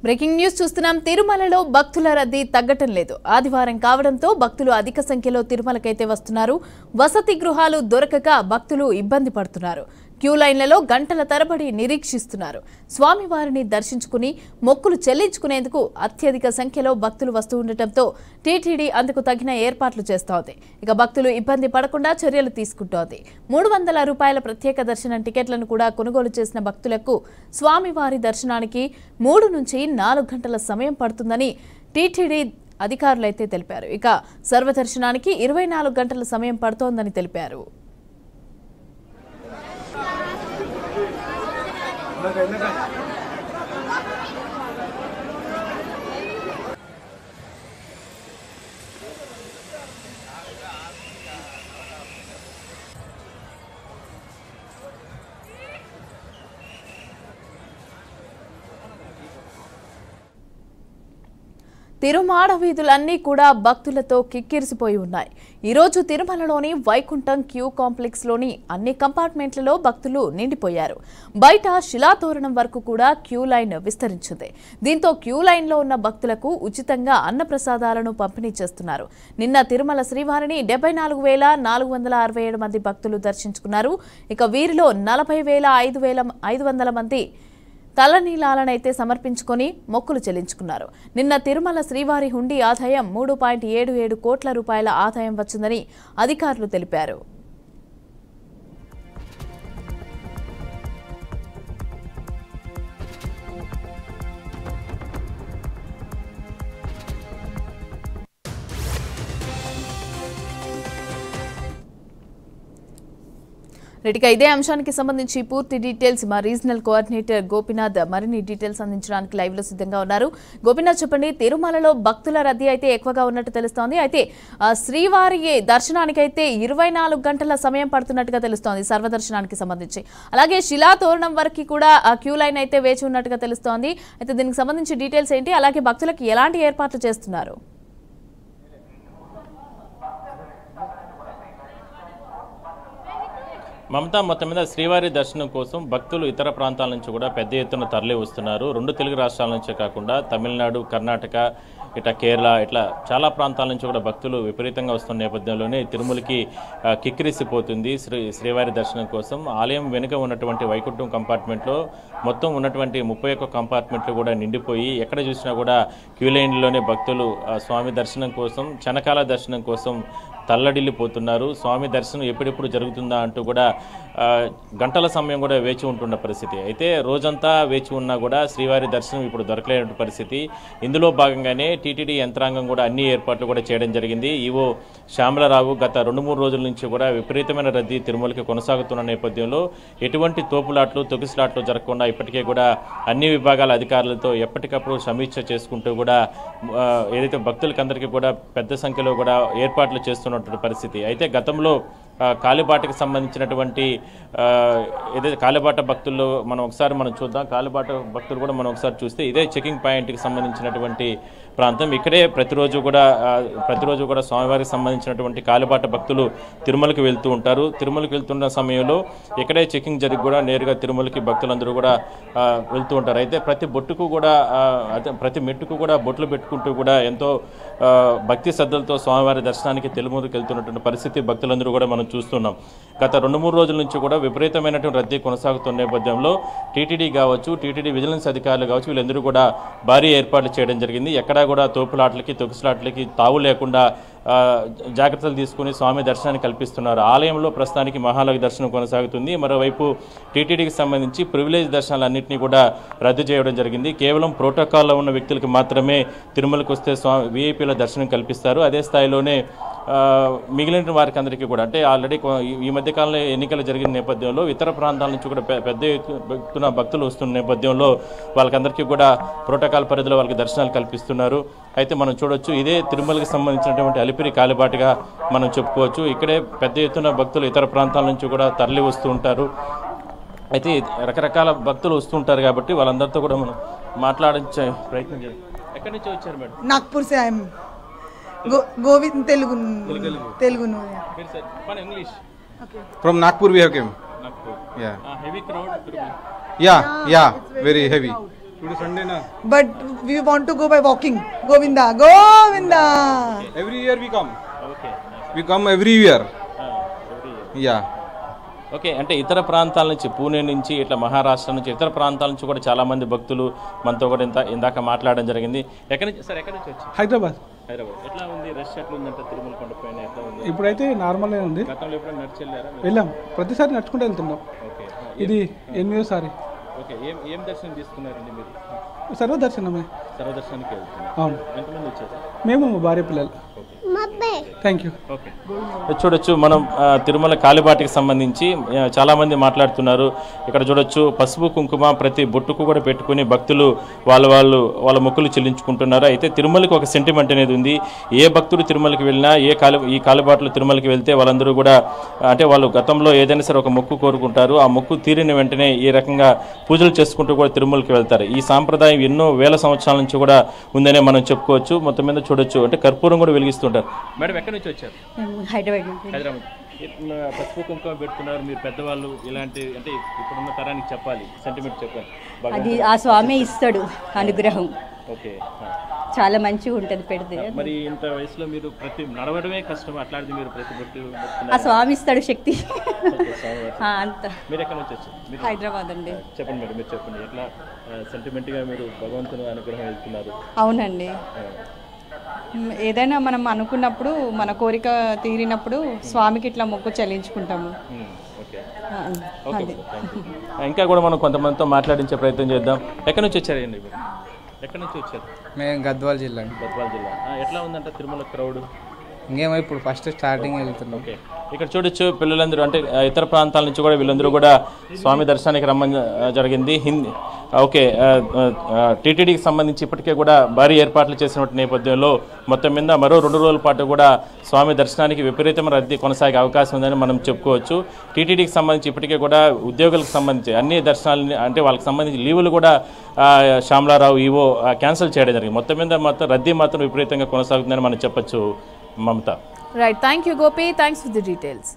Breaking news చూస్తున్నాం. తిరుమలలో భక్తుల రద్దీ తగ్గటం లేదు. ఆదివారం కావడంతో భక్తులు అధిక సంఖ్యలో తిరుమలకైతే వస్తున్నారు. వసతి గృహాలు దొరకక భక్తులు ఇబ్బంది పడుతున్నారు. క్యూ లైన్లలో గంటల తరబడి నిరీక్షిస్తున్నారు. స్వామివారిని దర్శించుకుని మొక్కులు చెల్లించుకునేందుకు అత్యధిక సంఖ్యలో భక్తులు వస్తూ ఉండటంతో టీటీడీ అందుకు తగిన ఏర్పాట్లు చేస్తోంది. ఇక భక్తులు ఇబ్బంది పడకుండా చర్యలు తీసుకుంటోంది. 300 రూపాయల ప్రత్యేక దర్శనం టికెట్లను కూడా కొనుగోలు చేసిన భక్తులకు స్వామివారి దర్శనానికి 3 నుంచి 4 గంటల సమయం పడుతుందని టీటీడీ అధికారులైతే తెలిపారు. ఇక సర్వదర్శనానికి 24 గంటల సమయం పడుతోందని తెలిపారు. తిరుమాడ వీధులన్నీ కూడా భక్తులతో కిక్కిరిసిపోయి ఉన్నాయి. ఈరోజు తిరుమలలోని వైకుంఠం క్యూ కాంప్లెక్స్ లోని అన్ని కంపార్ట్మెంట్లలో భక్తులు నిండిపోయారు. బయట శిలాతోరణం వరకు కూడా క్యూ లైన్ విస్తరించింది. దీంతో క్యూ లైన్ లో ఉన్న భక్తులకు ఉచితంగా అన్నప్రసాదాలను పంపిణీ చేస్తున్నారు. నిన్న తిరుమల శ్రీవారిని 74,467 మంది భక్తులు దర్శించుకున్నారు. ఇక వీరిలో 40,500 మంది తలనీలాలనైతే సమర్పించుకొని మొక్కులు చెల్లించుకున్నారు. నిన్న తిరుమల శ్రీవారి హుండీ ఆదాయం 3.77 కోట్ల రూపాయల ఆదాయం వచ్చిందని అధికారులు తెలిపారు. రెడ్డిగా ఇదే అంశానికి సంబంధించి పూర్తి డీటెయిల్స్ మా రీజనల్ కోఆర్డినేటర్ గోపినాథ్ మరిన్ని డీటెయిల్స్ అందించడానికి లైవ్ లో సిద్ధంగా ఉన్నారు. గోపినాథ్, చెప్పండి. తిరుమలలో భక్తుల రద్దీ అయితే ఎక్కువగా ఉన్నట్టు తెలుస్తోంది. అయితే శ్రీవారి దర్శనానికి అయితే 24 గంటల సమయం పడుతున్నట్టుగా తెలుస్తోంది సర్వదర్శనానికి సంబంధించి. అలాగే శిలాతోరణం వరకు కూడా క్యూ లైన్ అయితే వేచి ఉన్నట్టుగా తెలుస్తోంది. అయితే దీనికి సంబంధించి డీటెయిల్స్ ఏంటి, అలాగే భక్తులకు ఎలాంటి ఏర్పాట్లు చేస్తున్నారు? మమతా, మొత్తం మీద శ్రీవారి దర్శనం కోసం భక్తులు ఇతర ప్రాంతాల నుంచి కూడా పెద్ద ఎత్తున తరలి వస్తున్నారు. 2 తెలుగు రాష్ట్రాల నుంచే కాకుండా తమిళనాడు, కర్ణాటక, ఇట్లా కేరళ, ఇట్లా చాలా ప్రాంతాల నుంచి కూడా భక్తులు విపరీతంగా వస్తున్న నేపథ్యంలోనే తిరుమలకి కిక్కిరిసిపోతుంది శ్రీవారి దర్శనం కోసం. ఆలయం వెనుక ఉన్నటువంటి వైకుంఠం కంపార్ట్మెంట్లో మొత్తం ఉన్నటువంటి 31 కంపార్ట్మెంట్లు కూడా నిండిపోయి ఎక్కడ చూసినా కూడా క్యూ లైన్లోనే భక్తులు స్వామి దర్శనం కోసం, చనకాల దర్శనం కోసం తల్లడిల్లిపోతున్నారు. స్వామి దర్శనం ఎప్పుడెప్పుడు జరుగుతుందా అంటూ కూడా గంటల సమయం కూడా వేచి ఉంటున్న పరిస్థితి. అయితే రోజంతా వేచి ఉన్నా కూడా శ్రీవారి దర్శనం ఇప్పుడు దొరకలేని పరిస్థితి. ఇందులో భాగంగానే టీటీడీ యంత్రాంగం కూడా అన్ని ఏర్పాట్లు కూడా చేయడం జరిగింది. ఈవో శ్యామలరావు గత 2-3 రోజుల నుంచి కూడా విపరీతమైన రద్దీ తిరుమలకి కొనసాగుతున్న నేపథ్యంలో ఎటువంటి తోపులాట్లు, తొకిసలాట్లు జరగకుండా ఇప్పటికే కూడా అన్ని విభాగాల అధికారులతో ఎప్పటికప్పుడు సమీక్ష చేసుకుంటూ కూడా ఏదైతే భక్తులకందరికీ కూడా పెద్ద సంఖ్యలో కూడా ఏర్పాట్లు చేస్తున్నటువంటి పరిస్థితి. అయితే గతంలో కాలిబాటకు సంబంధించినటువంటి ఏదైతే కాలిబాట భక్తుల్లో మనం చూద్దాం. కాలిబాట భక్తులు కూడా మనం ఒకసారి చూస్తే ఇదే చెకింగ్ పాయింట్కి సంబంధించినటువంటి ప్రాంతం. ఇక్కడే ప్రతిరోజు కూడా స్వామివారికి సంబంధించినటువంటి కాలిబాట భక్తులు తిరుమలకి వెళ్తూ ఉంటారు. తిరుమలకి వెళ్తున్న సమయంలో ఇక్కడే చెకింగ్ జరిగి కూడా నేరుగా తిరుమలకి భక్తులందరూ కూడా వెళ్తూ ఉంటారు. అయితే ప్రతి మెట్టుకు కూడా బొట్లు పెట్టుకుంటూ కూడా ఎంతో భక్తి శ్రద్ధలతో స్వామివారి దర్శనానికి తిరుమలకి వెళ్తున్నటువంటి పరిస్థితి భక్తులందరూ కూడా మనం చూస్తున్నాం. గత 2-3 రోజుల నుంచి కూడా విపరీతమైనటువంటి రద్దీ కొనసాగుతున్న నేపథ్యంలో టీటీడీ కావచ్చు, టీటీడీ విజిలెన్స్ అధికారులు కావచ్చు, వీళ్ళందరూ కూడా భారీ ఏర్పాట్లు చేయడం జరిగింది. ఎక్కడా కూడా తోపులాట్లకి, తొకిసలాట్లకి తావు లేకుండా జాగ్రత్తలు తీసుకుని స్వామి దర్శనాన్ని కల్పిస్తున్నారు. ఆలయంలో ప్రస్తుతానికి మహాలయ దర్శనం కొనసాగుతుంది. మరోవైపు టీటీడీకి సంబంధించి ప్రివిలేజ్ దర్శనాలన్నింటినీ కూడా రద్దు చేయడం జరిగింది. కేవలం ప్రోటోకాల్లో ఉన్న వ్యక్తులకు మాత్రమే తిరుమలకు వస్తే వీఐపీల దర్శనం కల్పిస్తారు. అదే స్థాయిలోనే మిగిలిన వారికి అందరికీ కూడా, అంటే ఆల్రెడీ ఈ మధ్యకాలంలో ఎన్నికలు జరిగిన నేపథ్యంలో ఇతర ప్రాంతాల నుంచి కూడా పెద్ద ఎత్తున భక్తులు వస్తున్న నేపథ్యంలో వాళ్ళకందరికీ కూడా ప్రోటోకాల్ పరిధిలో వాళ్ళకి దర్శనాలు కల్పిస్తున్నారు. అయితే మనం చూడొచ్చు, ఇదే తిరుమలకి సంబంధించినటువంటి అలిపిరి కాలిబాటగా మనం చెప్పుకోవచ్చు. ఇక్కడే పెద్ద ఎత్తున భక్తులు ఇతర ప్రాంతాల నుంచి కూడా తరలి వస్తూ ఉంటారు. అయితే రకరకాల భక్తులు వస్తుంటారు కాబట్టి వాళ్ళందరితో కూడా మనం మాట్లాడించే ప్రయత్నం చేయాలి. ఎక్కడి నుంచి వచ్చారు మేడం? नागपुर से आए Govind Telugu English. From Nagpur we have came. Nagpur. Yeah. Heavy crowd. Yeah, very heavy. Today Sunday na. But we want to go by walking. Govinda, Govinda. Every year we come. Okay We come every year. Yeah. Okay అంటే ఇతర ప్రాంతాల నుంచి పూణే నుంచి ఇట్లా మహారాష్ట్ర నుంచి ఇతర ప్రాంతాల నుంచి కూడా చాలా మంది భక్తులు మనతో కూడా ఇందాక మాట్లాడడం జరిగింది. ఎక్కడి నుంచి సార్, ఎక్కడి నుంచి వచ్చి? హైదరాబాద్. ఎట్లా ఉంది రష్, ఎట్లా ఉందంటే తిరుమల కొండపైన ఎట్లా ఉంది? ఇప్పుడైతే నార్మల్గా ఉంది. గతంలో ఎప్పుడైనా నడిచి వెళ్ళారా? వెళ్ళాం, ప్రతిసారి నడుచుకుంటూ వెళ్తున్నాం. ఓకే ఇది 8వ సారి. ఓకే ఏం దర్శనం తీసుకున్నారండి మీరు? సర్వదర్శనమే. సర్వదర్శనానికి వెళ్తున్నారు. అవును. ఎంతమంది వచ్చారు? మేము మా భార్య పిల్లలు. Thank you. ఓకే చూడొచ్చు మనం తిరుమల కాలిబాటికి సంబంధించి చాలామంది మాట్లాడుతున్నారు. ఇక్కడ చూడొచ్చు పసుపు కుంకుమ ప్రతి బొట్టుకు కూడా పెట్టుకుని భక్తులు వాళ్ళ మొక్కులు చెల్లించుకుంటున్నారు. అయితే తిరుమలకి ఒక సెంటిమెంట్ అనేది ఉంది. ఏ భక్తుడు తిరుమలకి వెళ్ళినా ఈ కాలిబాటలో తిరుమలకి వెళ్తే వాళ్ళందరూ కూడా అంటే వాళ్ళు గతంలో ఏదైనా సరే ఒక మొక్కు కోరుకుంటారు. ఆ మొక్కు తీరిన వెంటనే ఈ రకంగా పూజలు చేసుకుంటూ కూడా తిరుమలకి వెళ్తారు. ఈ సాంప్రదాయం ఎన్నో వేల సంవత్సరాల నుంచి కూడా ఉందనే మనం చెప్పుకోవచ్చు. మొత్తం మీద చూడొచ్చు అంటే కర్పూరం కూడా వెలిగిస్తుంటారు. మేడం ఎక్కడి నుంచి వచ్చారు? హైదరాబాద్. పసుపు కుంకుమ పెడుతున్నారు మీరు పెద్దవాళ్ళు. ఇలాంటి అంటే ఇప్పుడున్న తరానికి చెప్పాలి, సెంటిమెంట్ చెప్పాలి. అది ఆ స్వామి ఇస్తాడు అనుగ్రహం. ఓకే చాలా మంచిగా ఉంటుంది పెడితే. మరి ఇంత వయసులో మీరు ప్రతి నడవడమే కష్టం, అట్లాంటిది మీరు ప్రతి బొట్టు ఆ స్వామి ఇస్తాడు శక్తి. అంత. మీరు ఎక్కడి నుంచి వచ్చారు? హైదరాబాద్ అండి. చెప్పండి మేడం, మీరు చెప్పండి ఎట్లా సెంటిమెంట్గా మీరు భగవంతుని అనుగ్రహం వెళ్తున్నారు? అవునండి, ఏదైనా మనం అనుకున్నప్పుడు మన కోరిక తీరినప్పుడు స్వామికి ఇట్లా మొక్కు చెల్లించుకుంటాము. ఇంకా కూడా మనం కొంతమందితో మాట్లాడించే ప్రయత్నం చేద్దాం. ఎక్కడి నుంచి వచ్చారండి మీరు? ఎక్కడి నుంచి వచ్చారు? మేము గద్వాల జిల్లా. గద్వాల జిల్లా. ఎట్లా ఉందంటే తిరుమల క్రౌడ్? ఇంకేమో ఇప్పుడు ఫస్ట్ స్టార్టింగ్ వెళ్తున్నాం. ఓకే ఇక్కడ చూడొచ్చు పిల్లలందరూ అంటే ఇతర ప్రాంతాల నుంచి కూడా వీళ్ళందరూ కూడా స్వామి దర్శనానికి రమ్మని జరిగింది. హిందీ ఓకే టీటీడీకి సంబంధించి ఇప్పటికే కూడా భారీ ఏర్పాట్లు చేసిన నేపథ్యంలో మొత్తం మీద మరో 2 రోజుల పాటు కూడా స్వామి దర్శనానికి విపరీతమైన రద్దీ కొనసాగే అవకాశం ఉందని మనం చెప్పుకోవచ్చు. టీటీడీకి సంబంధించి ఇప్పటికే కూడా ఉద్యోగులకు సంబంధించి అన్ని దర్శనాలని అంటే వాళ్ళకి సంబంధించి లీవులు కూడా శ్యామలారావు ఈవో క్యాన్సిల్ చేయడం జరిగింది. మొత్తం రద్దీ మాత్రం విపరీతంగా కొనసాగుతుందని మనం చెప్పొచ్చు. మమత. Right. Thank you, Gopi. Thanks for the details.